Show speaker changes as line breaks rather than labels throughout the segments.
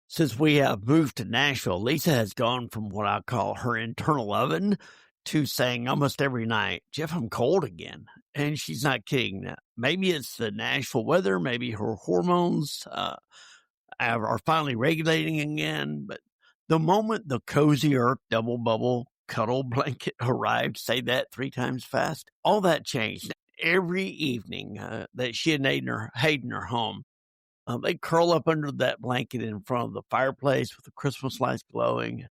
Since we have moved to Nashville, Lisa has gone from what I call her internal oven to saying almost every night, Jeff, I'm cold again. And she's not kidding. Maybe it's the Nashville weather. Maybe her hormones are finally regulating again. But the moment the Cozy Earth double bubble cuddle blanket arrived, say that 3 times fast, all that changed. Every evening that she and Hayden are home, they curl up under that blanket in front of the fireplace with the Christmas lights glowing.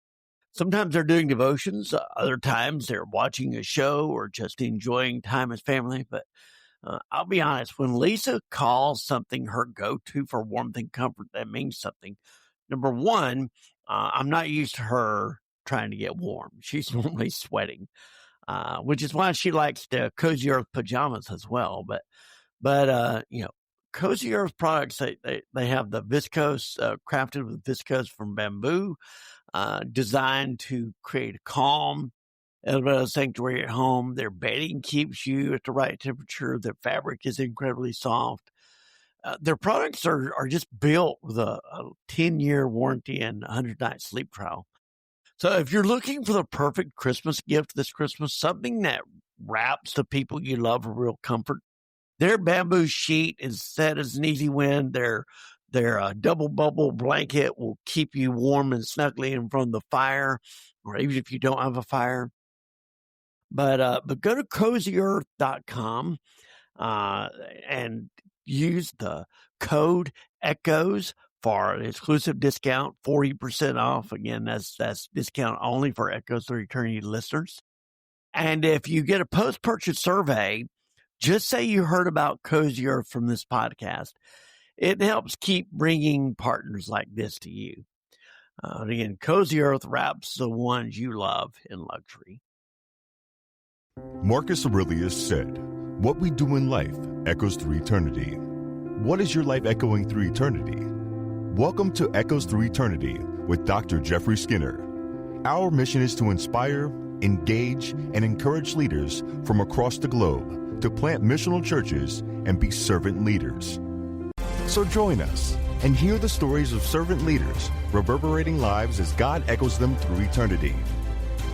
Sometimes they're doing devotions. Other times they're watching a show or just enjoying time as family. But I'll be honest, when Lisa calls something her go-to for warmth and comfort, that means something. Number one, I'm not used to her trying to get warm. She's normally sweating, which is why she likes the Cozy Earth pajamas as well. But Cozy Earth products, they have the viscose, crafted with viscose from bamboo, designed to create a calm, a sanctuary at home. Their bedding keeps you at the right temperature. Their fabric is incredibly soft. Their products are just built with a 10-year warranty and 100-night sleep trial. So if you're looking for the perfect Christmas gift this Christmas, something that wraps the people you love a real comfort, their bamboo sheet is set as an easy win. Their double bubble blanket will keep you warm and snuggly in front of the fire, or even if you don't have a fire. But go to CozyEarth.com and use the code ECHOES for an exclusive discount, 40% off. Again, that's discount only for Echoes Through Eternity listeners. And if you get a post-purchase survey, just say you heard about Cozy Earth from this podcast. It helps keep bringing partners like this to you. Again, Cozy Earth wraps the ones you love in luxury.
Marcus Aurelius said, "What we do in life echoes through eternity." What is your life echoing through eternity? Welcome to Echoes Through Eternity with Dr. Jeffrey Skinner. Our mission is to inspire, engage, and encourage leaders from across the globe to plant missional churches and be servant leaders. So join us and hear the stories of servant leaders reverberating lives as God echoes them through eternity.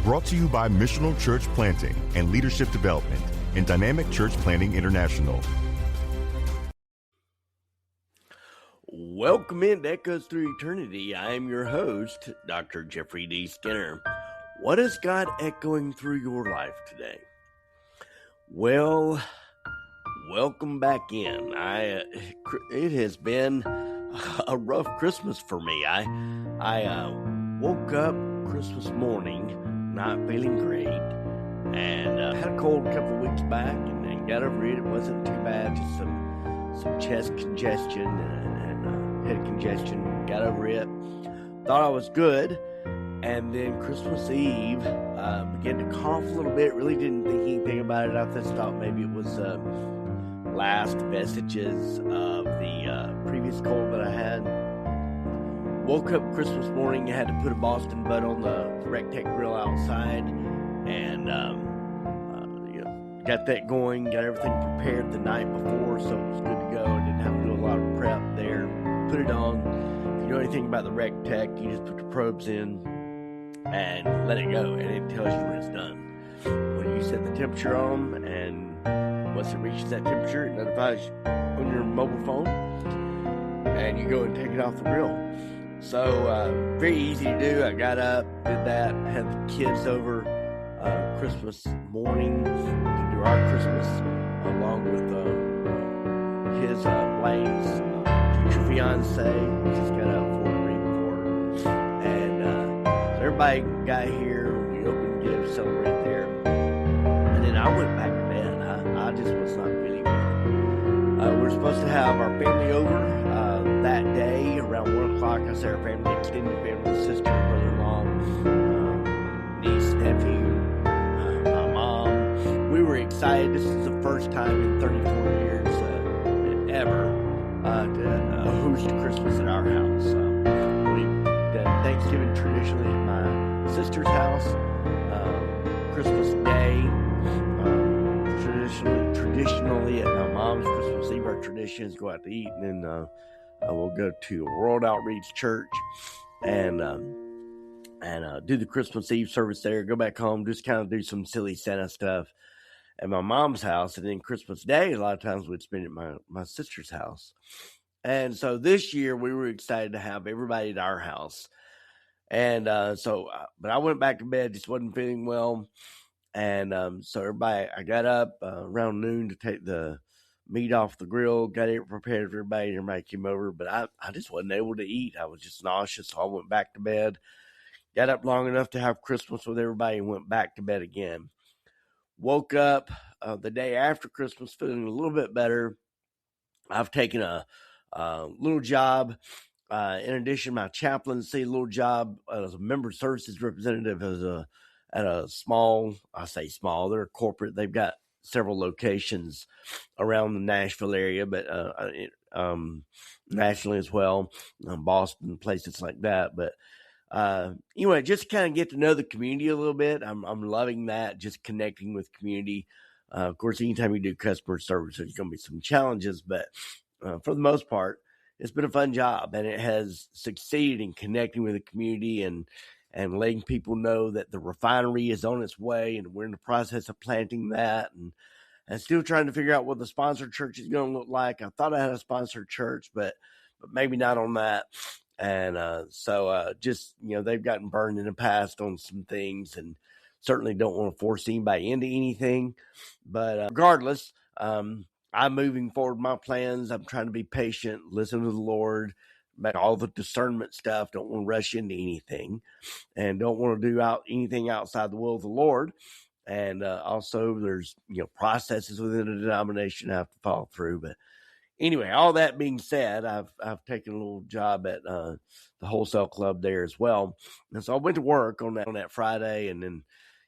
Brought to you by Missional Church Planting and Leadership Development and Dynamic Church Planting International.
Welcome into Echoes Through Eternity. I am your host, Dr. Jeffrey D. Skinner. What is God echoing through your life today? Well, welcome back in. It has been a rough Christmas for me. I woke up Christmas morning not feeling great, and had a cold a couple of weeks back, and got over it. It wasn't too bad, just some chest congestion and head congestion. Got over it. Thought I was good. And then Christmas Eve, began to cough a little bit. Really didn't think anything about it. I just thought maybe it was last vestiges of the previous cold that I had. Woke up Christmas morning, had to put a Boston butt on the Rectech grill outside, and got that going. Got everything prepared the night before, so it was good to go. I didn't have to do a lot of prep there. Put it on. If you know anything about the Rectech, you just put the probes in and let it go, and it tells you when it's done. When you set the temperature on them, and once it reaches that temperature, it notifies you on your mobile phone, and you go and take it off the grill. So very easy to do. I got up, did that, had the kids over Christmas morning to do our Christmas, along with his Blaine's future fiance. Just got up for a ring for her, and so everybody got here. We opened gifts, celebrate there, and then I went back to bed. I just was not feeling well. We were supposed to have our family over that day around 1 o'clock. I said our family, extended family, sister, brother-in-law, niece, nephew, my mom. We were excited. This is the first time in 34 years ever to host Christmas at our house. We've done Thanksgiving traditionally at my sister's house, Christmas Day traditionally at my mom's. Christmas Eve, our tradition is go out to eat, and then
We'll go to World Outreach Church and do the Christmas Eve service there, go back home, just kind of do some silly Santa stuff at my mom's house. And then Christmas Day, a lot of times we'd spend it at my sister's house. And so this year we were excited to have everybody at our house. And but I went back to bed, just wasn't feeling well. And so I got up around noon to take the meat off the grill, got it prepared for everybody. Everybody came over, but I just wasn't able to eat. I was just nauseous, so I went back to bed. Got up long enough to have Christmas with everybody and went back to bed again. Woke up the day after Christmas feeling a little bit better. I've taken a little job. In addition to my chaplaincy, little job as a member services representative at a small, I say small, they're corporate. They've got several locations around the Nashville area, but nationally as well, Boston, places like that. But anyway, just kind of get to know the community a little bit. I'm loving that, just connecting with community. Of course, anytime you do customer service, there's going to be some challenges, but for the most part, it's been a fun job, and it has succeeded in connecting with the community and letting people know that the refinery is on its way, and we're in the process of planting that, and still trying to figure out what the sponsored church is going to look like. I thought I had a sponsored church, but maybe not on that. And so just, they've gotten burned in the past on some things, and certainly don't want to force anybody into anything. But regardless, I'm moving forward my plans. I'm trying to be patient, listen to the Lord, make all the discernment stuff. Don't want to rush into anything, and don't want to do anything outside the will of the Lord. And also there's, processes within a denomination I have to follow through. But anyway, all that being said, I've taken a little job at the wholesale club there as well. And so I went to work on that Friday and then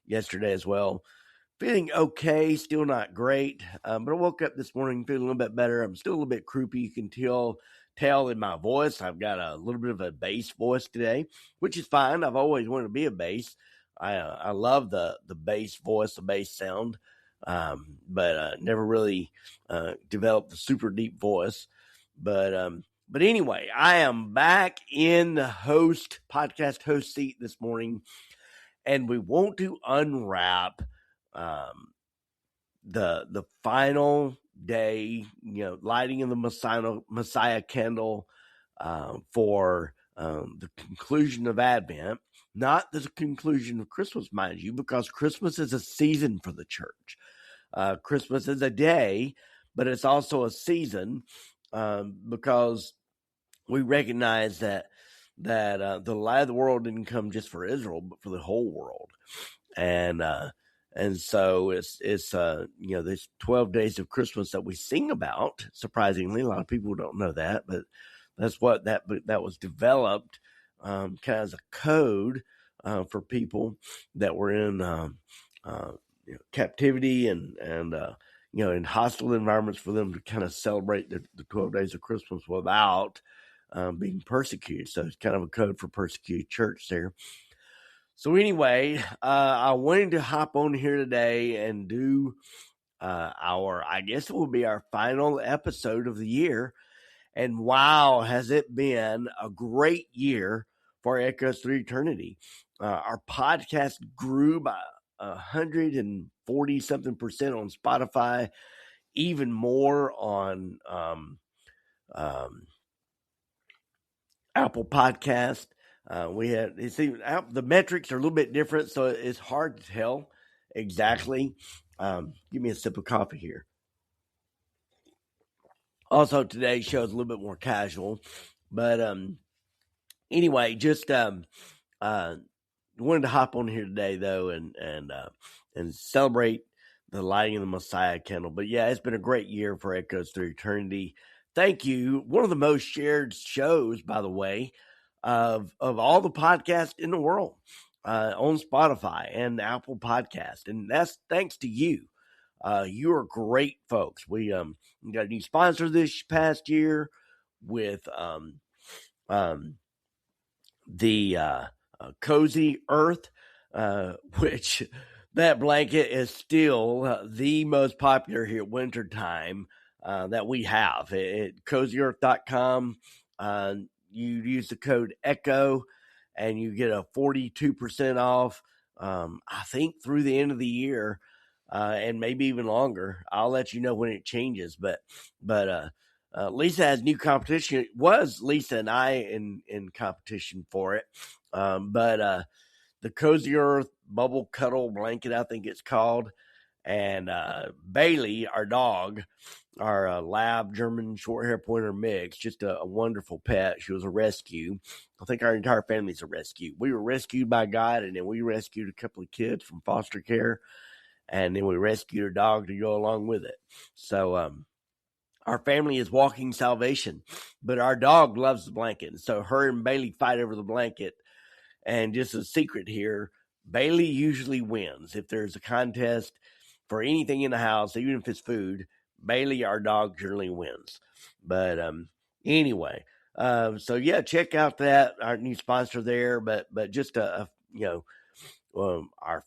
yesterday as well. Feeling okay, still not great, but I woke up this morning feeling a little bit better. I'm still a little bit croupy. You can tell in my voice. I've got a little bit of a bass voice today, which is fine. I've always wanted to be a bass. I love the bass voice, the bass sound, but never really developed the super deep voice. But anyway, I am back in the podcast host seat this morning, and we want to unwrap the final day, lighting of the Messiah candle for the conclusion of Advent, not the conclusion of Christmas, mind you, because Christmas is a season for the church. Christmas is a day, but it's also a season because we recognize that the light of the world didn't come just for Israel, but for the whole world. And so it's there's 12 days of Christmas that we sing about. Surprisingly, a lot of people don't know that, but that's what that was developed kind of as a code for people that were in captivity and in hostile environments, for them to kind of celebrate the 12 days of Christmas without being persecuted. So it's kind of a code for persecuted church there. So anyway, I wanted to hop on here today and do I guess it will be our final episode of the year. And wow, has it been a great year for Echoes Through Eternity. Our podcast grew by 140 something percent on Spotify, even more on Apple Podcast. The metrics are a little bit different, so it's hard to tell exactly. Give me a sip of coffee here. Also, today's show is a little bit more casual, but anyway, just wanted to hop on here today though, and celebrate the lighting of the Messiah candle. But yeah, it's been a great year for Echoes Through Eternity. Thank you. One of the most shared shows, by the way, of all the podcasts in the world on Spotify and Apple Podcast. And that's thanks to you. You are great folks. We got a new sponsor this past year with the Cozy Earth, which that blanket is still the most popular here at wintertime that we have at CozyEarth.com. You use the code ECHO and you get a 42% off, I think through the end of the year, and maybe even longer. I'll let you know when it changes. But Lisa has new competition. It was Lisa and I in competition for it. But the Cozy Earth Bubble Cuddle Blanket, I think it's called. And Bailey, our dog, our lab German short hair pointer mix, just a wonderful pet. She was a rescue. I think our entire family's a rescue. We were rescued by God, and then we rescued a couple of kids from foster care, and then we rescued a dog to go along with it. So our family is walking salvation, but our dog loves the blanket. And so her and Bailey fight over the blanket. And just a secret here, Bailey usually wins. If there's a contest for anything in the house, even if it's food, Bailey, our dog, generally wins. But anyway, so yeah, check out that, our new sponsor there. But just our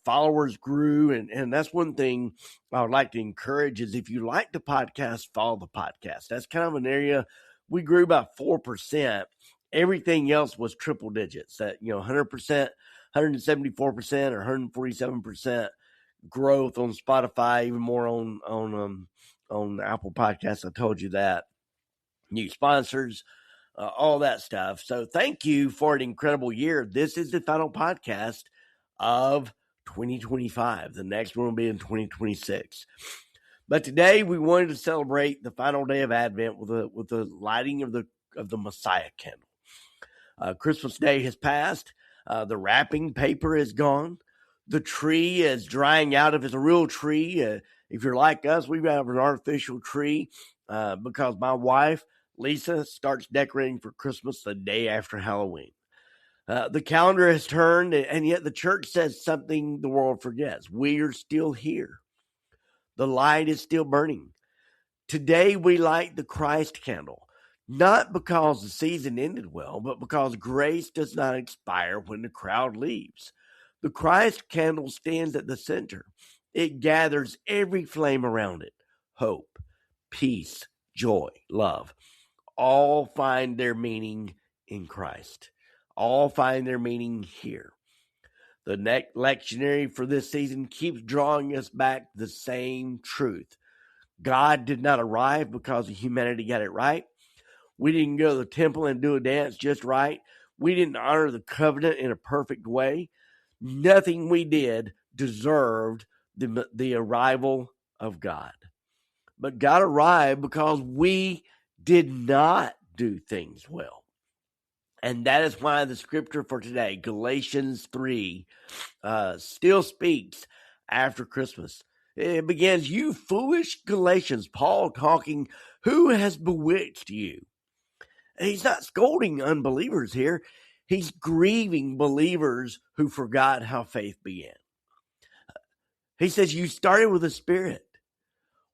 followers grew, and that's one thing I would like to encourage is if you like the podcast, follow the podcast. That's kind of an area we grew about 4%. Everything else was triple digits. That 100%, 174%, or 147% growth on Spotify, even more on Apple Podcasts. I told you that. New sponsors, all that stuff. So thank you for an incredible year. This is the final podcast of 2025. The next one will be in 2026. But today we wanted to celebrate the final day of Advent with the lighting of the Messiah candle. Christmas Day has passed. The wrapping paper is gone. The tree is drying out. If it's a real tree, if you're like us, we have an artificial tree because my wife, Lisa, starts decorating for Christmas the day after Halloween. The calendar has turned, and yet the church says something the world forgets. We are still here. The light is still burning. Today we light the Christ candle, not because the season ended well, but because grace does not expire when the crowd leaves. The Christ candle stands at the center. It gathers every flame around it. Hope, peace, joy, love. All find their meaning in Christ. All find their meaning here. The next lectionary for this season keeps drawing us back to the same truth. God did not arrive because humanity got it right. We didn't go to the temple and do a dance just right. We didn't honor the covenant in a perfect way. Nothing we did deserved the arrival of God. But God arrived because we did not do things well. And that is why the scripture for today, Galatians 3, still speaks after Christmas. It begins, you foolish Galatians, Paul talking, who has bewitched you? And he's not scolding unbelievers here. He's grieving believers who forgot how faith began. He says, you started with a spirit.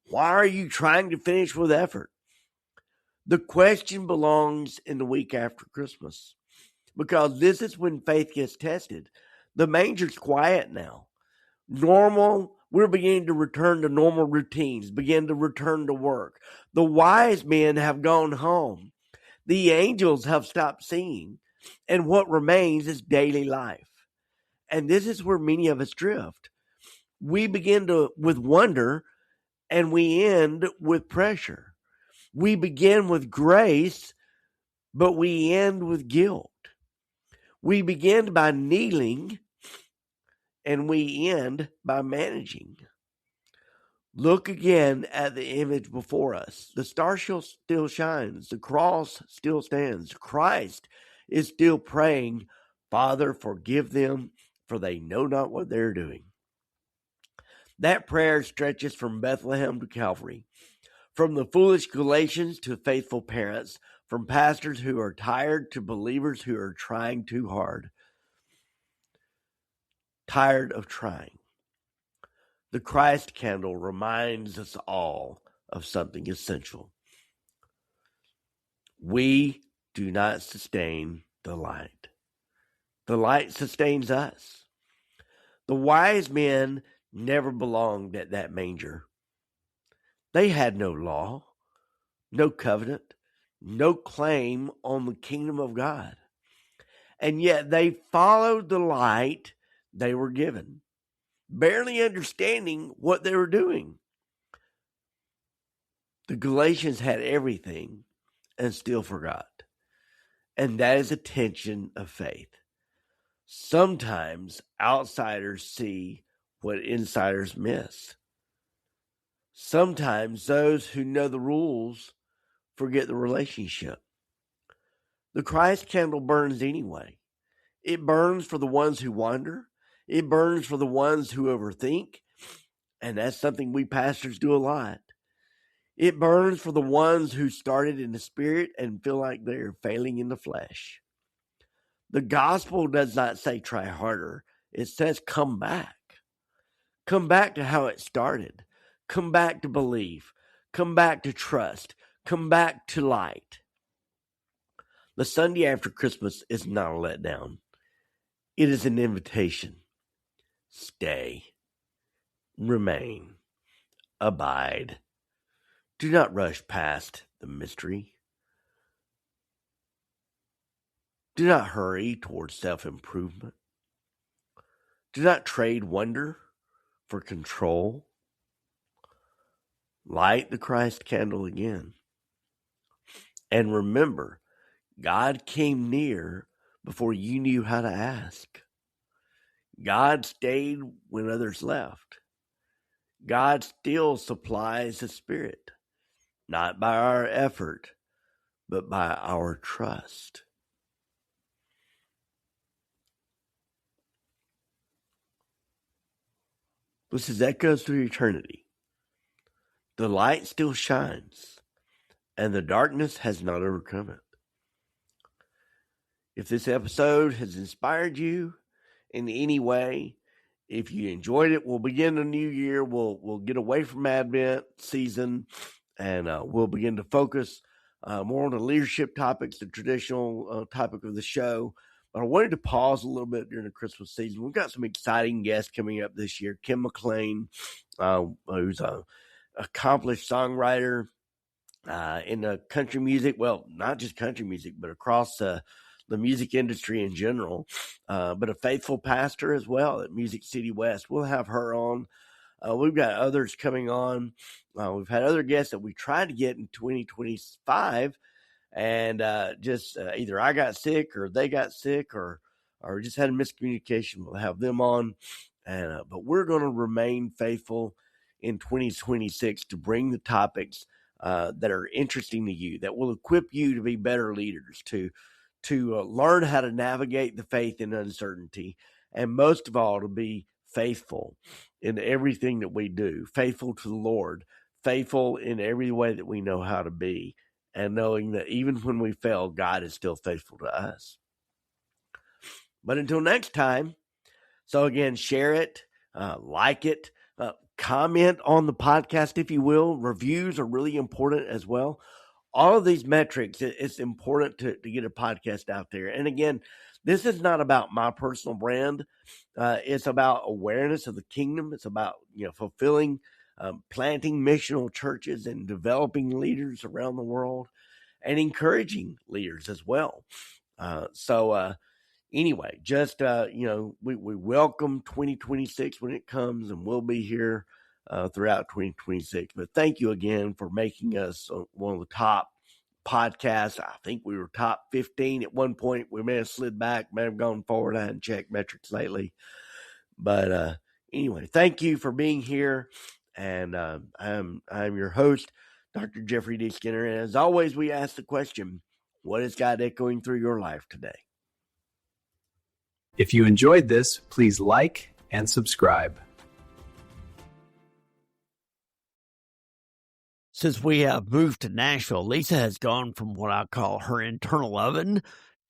Why are you trying to finish with effort? The question belongs in the week after Christmas, because this is when faith gets tested. The manger's quiet now. We're beginning to return to normal routines, begin to return to work. The wise men have gone home. The angels have stopped singing. And what remains is daily life. And this is where many of us drift. We begin with wonder, and we end with pressure. We begin with grace, but we end with guilt. We begin by kneeling, and we end by managing. Look again at the image before us. The star still shines. The cross still stands. Christ is still praying, Father, forgive them, for they know not what they're doing. That prayer stretches from Bethlehem to Calvary, from the foolish Galatians to faithful parents, from pastors who are tired to believers who are trying too hard. Tired of trying. The Christ candle reminds us all of something essential. We do not sustain the light. The light sustains us. The wise men never belonged at that manger. They had no law, no covenant, no claim on the kingdom of God. And yet they followed the light they were given, barely understanding what they were doing. The Galatians had everything and still forgot. And that is a tension of faith. Sometimes outsiders see what insiders miss. Sometimes those who know the rules forget the relationship. The Christ candle burns anyway. It burns for the ones who wander. It burns for the ones who overthink. And that's something we pastors do a lot. It burns for the ones who started in the spirit and feel like they're failing in the flesh. The gospel does not say try harder. It says come back. Come back to how it started. Come back to believe. Come back to trust. Come back to light. The Sunday after Christmas is not a letdown. It is an invitation. Stay. Remain. Abide. Do not rush past the mystery. Do not hurry towards self-improvement. Do not trade wonder for control. Light the Christ candle again. And remember, God came near before you knew how to ask. God stayed when others left. God still supplies the Spirit, not by our effort, but by our trust. This is Echoes Through Eternity. The light still shines, and the darkness has not overcome it. If this episode has inspired you in any way, if you enjoyed it, we'll begin a new year. We'll get away from Advent season, and we'll begin to focus more on the leadership topics, the traditional topic of the show. But I wanted to pause a little bit during the Christmas season. We've got some exciting guests coming up this year. Kim McLean, who's an accomplished songwriter in the country music. Well, not just country music, but across the music industry in general. But a faithful pastor as well at Music City West. We'll have her on. We've got others coming on. We've had other guests that we tried to get in 2025. And either I got sick or they got sick or just had a miscommunication. We'll have them on. And but we're going to remain faithful in 2026 to bring the topics that are interesting to you, that will equip you to be better leaders, to learn how to navigate the faith in uncertainty, and most of all, to be faithful in everything that we do, faithful to the Lord, faithful in every way that we know how to be. And knowing that even when we fail, God is still faithful to us. But until next time, so again, share it, like it, comment on the podcast, if you will. Reviews are really important as well. All of these metrics, it's important to get a podcast out there. And again, this is not about my personal brand. It's about awareness of the kingdom. It's about fulfilling planting missional churches and developing leaders around the world and encouraging leaders as well. Anyway, just, we welcome 2026 when it comes, and we'll be here throughout 2026. But thank you again for making us one of the top podcasts. I think we were top 15 at one point. We may have slid back, may have gone forward. I hadn't checked metrics lately. But anyway, thank you for being here. And I'm your host, Dr. Jeffrey D. Skinner. And as always, we ask the question, what is God echoing through your life today?
If you enjoyed this, please like and subscribe.
Since we have moved to Nashville, Lisa has gone from what I call her internal oven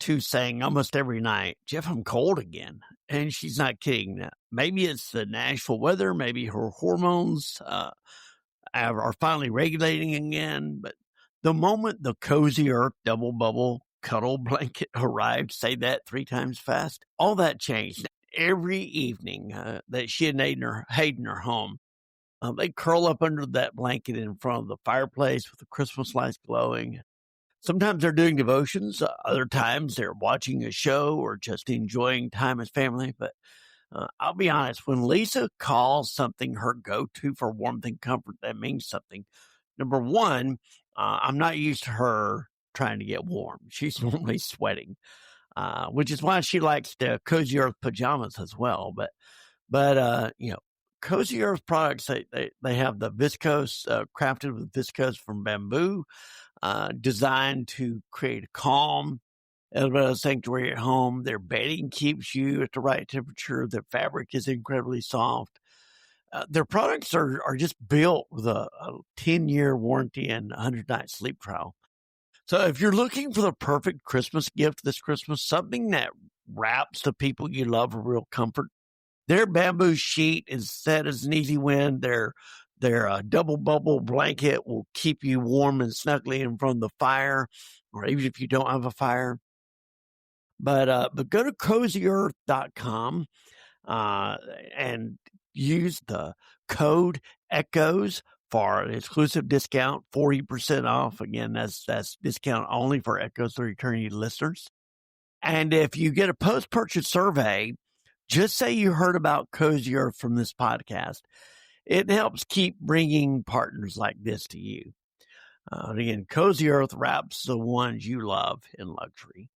to saying almost every night, Jeff, I'm cold again. And she's not kidding. Maybe it's the Nashville weather. Maybe her hormones are finally regulating again. But the moment the Cozy Earth double bubble cuddle blanket arrived, say that 3 times fast, all that changed. Every evening that she and Hayden are home, they curl up under that blanket in front of the fireplace with the Christmas lights glowing. Sometimes they're doing devotions. Other times they're watching a show or just enjoying time as family. But I'll be honest, when Lisa calls something her go-to for warmth and comfort, that means something. Number one, I'm not used to her trying to get warm. She's normally sweating, which is why she likes the Cozy Earth pajamas as well. But Cozy Earth products, they have the viscose, crafted with viscose from bamboo, designed to create a calm, a sanctuary at home. Their bedding keeps you at the right temperature. The fabric is incredibly soft. Their products are just built with a 10-year warranty and 100-night sleep trial. So if you're looking for the perfect Christmas gift this Christmas, something that wraps the people you love a real comfort, their bamboo sheet is set as an easy win. Their double bubble blanket will keep you warm and snugly in front of the fire, or even if you don't have a fire. But go to CozyEarth.com and use the code ECHOES for an exclusive discount, 40% off. Again, that's discount only for Echoes Through Eternity listeners. And if you get a post-purchase survey, just say you heard about Cozy Earth from this podcast. It helps keep bringing partners like this to you. Again, Cozy Earth wraps the ones you love in luxury.